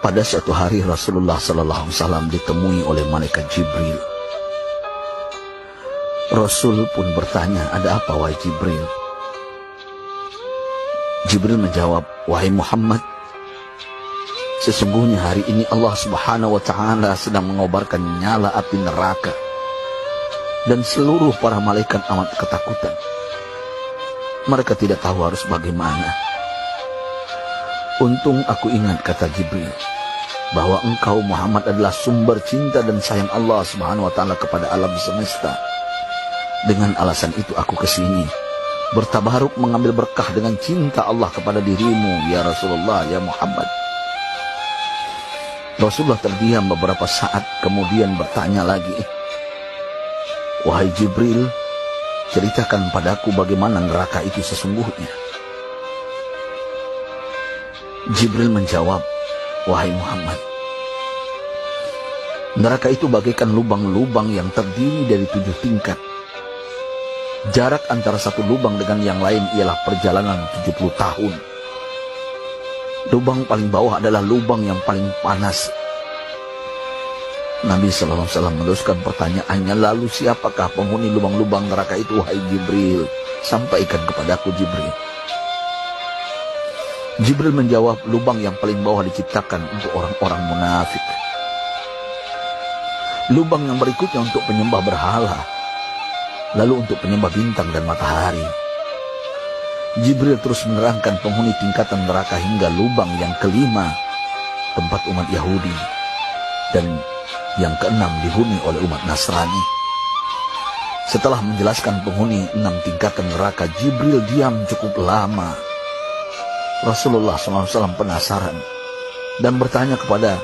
Pada suatu hari Rasulullah SAW ditemui oleh malaikat Jibril. Rasul pun bertanya, "Ada apa wahai Jibril?" Jibril menjawab, "Wahai Muhammad, sesungguhnya hari ini Allah Subhanahu wa Ta'ala sedang mengobarkan nyala api neraka, dan seluruh para malaikat amat ketakutan. Mereka tidak tahu harus bagaimana. Untung aku ingat," kata Jibril, "bahwa engkau Muhammad adalah sumber cinta dan sayang Allah Subhanahu wa Ta'ala kepada alam semesta. Dengan alasan itu aku kesini, bertabaruk mengambil berkah dengan cinta Allah kepada dirimu, ya Rasulullah, ya Muhammad." Rasulullah terdiam beberapa saat, kemudian bertanya lagi, "Wahai Jibril, ceritakan padaku bagaimana neraka itu sesungguhnya." Jibril menjawab, "Wahai Muhammad, neraka itu bagaikan lubang-lubang yang terdiri dari 7 tingkat. Jarak antara satu lubang dengan yang lain ialah perjalanan 70 tahun. Lubang paling bawah adalah lubang yang paling panas." Nabi SAW meneruskan pertanyaannya, "Lalu siapakah penghuni lubang-lubang neraka itu, wahai Jibril? Sampaikan kepadaku, Jibril." Jibril menjawab, "Lubang yang paling bawah diciptakan untuk orang-orang munafik. Lubang yang berikutnya untuk penyembah berhala, lalu untuk penyembah bintang dan matahari." Jibril terus menerangkan penghuni tingkatan neraka hingga lubang yang kelima, tempat umat Yahudi, dan yang keenam dihuni oleh umat Nasrani. Setelah menjelaskan penghuni 6 tingkatan neraka, Jibril diam cukup lama. Rasulullah SAW penasaran dan bertanya kepada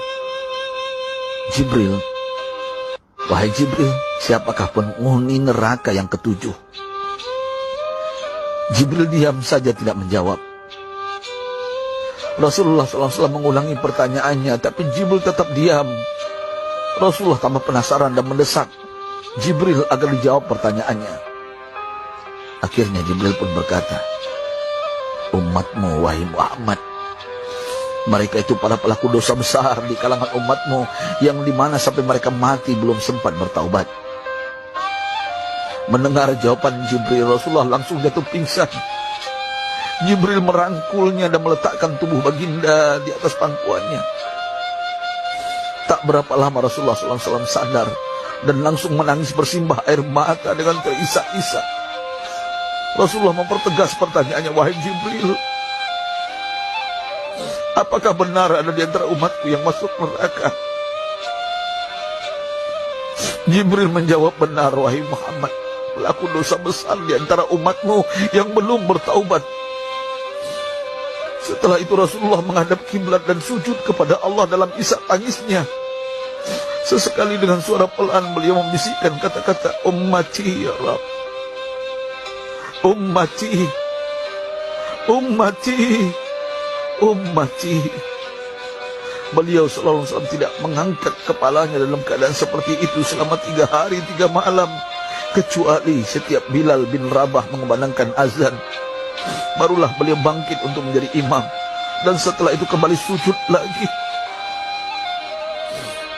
Jibril, "Wahai Jibril, siapakah penghuni neraka yang ke-7?" Jibril diam saja tidak menjawab. Rasulullah SAW mengulangi pertanyaannya, tapi Jibril tetap diam. Rasulullah tambah penasaran dan mendesak Jibril agar dijawab pertanyaannya. Akhirnya Jibril pun berkata, "Umatmu, wahai Muhammad, mereka itu para pelaku dosa besar di kalangan umatmu, yang dimana sampai mereka mati belum sempat bertaubat." Mendengar jawaban Jibril, Rasulullah langsung jatuh pingsan. Jibril merangkulnya dan meletakkan tubuh baginda di atas pangkuannya. Tak berapa lama Rasulullah SAW sadar dan langsung menangis bersimbah air mata dengan terisak-isak. Rasulullah mempertegas pertanyaannya, "Wahai Jibril, apakah benar ada di antara umatku yang masuk neraka?" Jibril menjawab, "Benar, wahai Muhammad, pelaku dosa besar di antara umatmu yang belum bertaubat." Setelah itu Rasulullah menghadap kiblat dan sujud kepada Allah dalam isak tangisnya. Sesekali dengan suara pelan beliau membisikkan kata-kata, "Ummati ya Rabb, ummati, ummati, ummati." Beliau SAW tidak mengangkat kepalanya dalam keadaan seperti itu selama 3 hari 3 malam, kecuali setiap Bilal bin Rabah mengumandangkan azan, barulah beliau bangkit untuk menjadi imam, dan setelah itu kembali sujud lagi.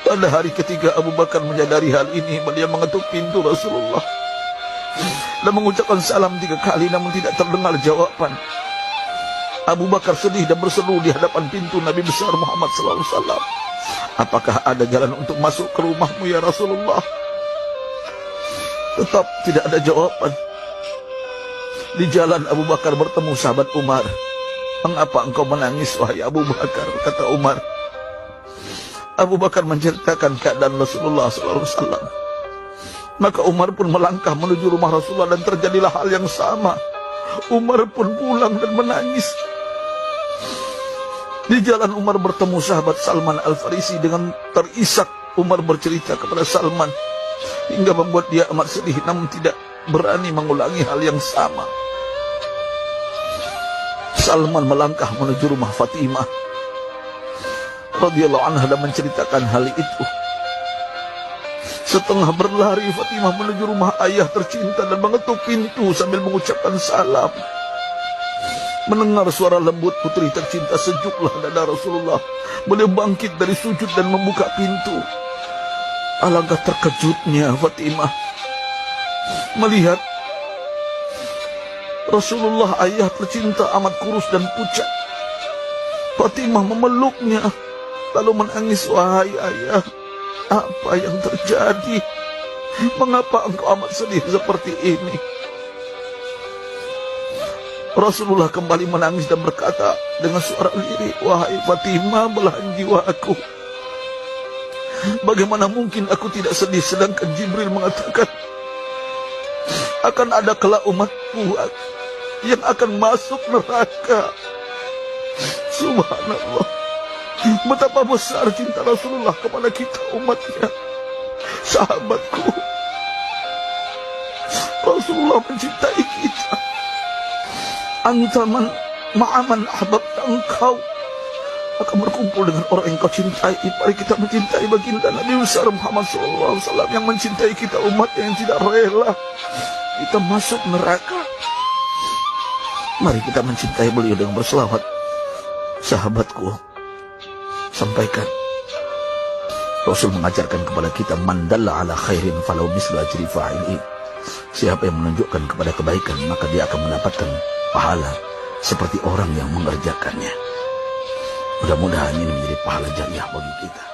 Pada hari ketiga Abu Bakar menyadari hal ini, beliau mengetuk pintu Rasulullah dan mengucapkan salam 3 kali, namun tidak terdengar jawaban. Abu Bakar sedih dan berseru di hadapan pintu Nabi besar Muhammad SAW, "Apakah ada jalan untuk masuk ke rumahmu ya Rasulullah?" Tetap tidak ada jawaban. Di jalan Abu Bakar bertemu sahabat Umar. "Mengapa engkau menangis, wahai Abu Bakar?" kata Umar. Abu Bakar menceritakan keadaan Rasulullah SAW. Maka Umar pun melangkah menuju rumah Rasulullah dan terjadilah hal yang sama. Umar pun pulang dan menangis. Di jalan Umar bertemu sahabat Salman Al-Farisi. Dengan terisak Umar bercerita kepada Salman hingga membuat dia amat sedih, namun tidak berani mengulangi hal yang sama. Salman melangkah menuju rumah Fatimah radhiyallahu anha dan menceritakan hal itu. Setengah berlari Fatimah menuju rumah ayah tercinta dan mengetuk pintu sambil mengucapkan salam. Mendengar suara lembut putri tercinta, sejuklah dada Rasulullah. Beliau bangkit dari sujud dan membuka pintu. Alangkah terkejutnya Fatimah melihat Rasulullah, ayah tercinta, amat kurus dan pucat. Fatimah memeluknya lalu menangis. Wahai ayah, apa yang terjadi? Mengapa engkau amat sedih seperti ini? Rasulullah kembali menangis dan berkata dengan suara lirih, wahai Fatimah, belahan jiwa aku. Bagaimana mungkin aku tidak sedih sedangkan Jibril mengatakan akan ada kelak umatku yang akan masuk neraka. Subhanallah, betapa besar cinta Rasulullah kepada kita umatnya. Sahabatku, Rasulullah mencintai kita. Antaman ma'aman ahbabta, engkau akan berkumpul dengan orang yang kau cintai. Mari kita mencintai baginda Nabi besar Muhammad SAW yang mencintai kita, umat yang tidak rela kita masuk neraka. Mari kita mencintai beliau dengan berselawat. Sahabatku, sampaikan, Rasul mengajarkan kepada kita, man dalla ala khairin falau mislu ajri fa'ili. Siapa yang menunjukkan kepada kebaikan, maka dia akan mendapatkan pahala seperti orang yang mengerjakannya. Mudah-mudahan ini menjadi pahala jariah bagi kita.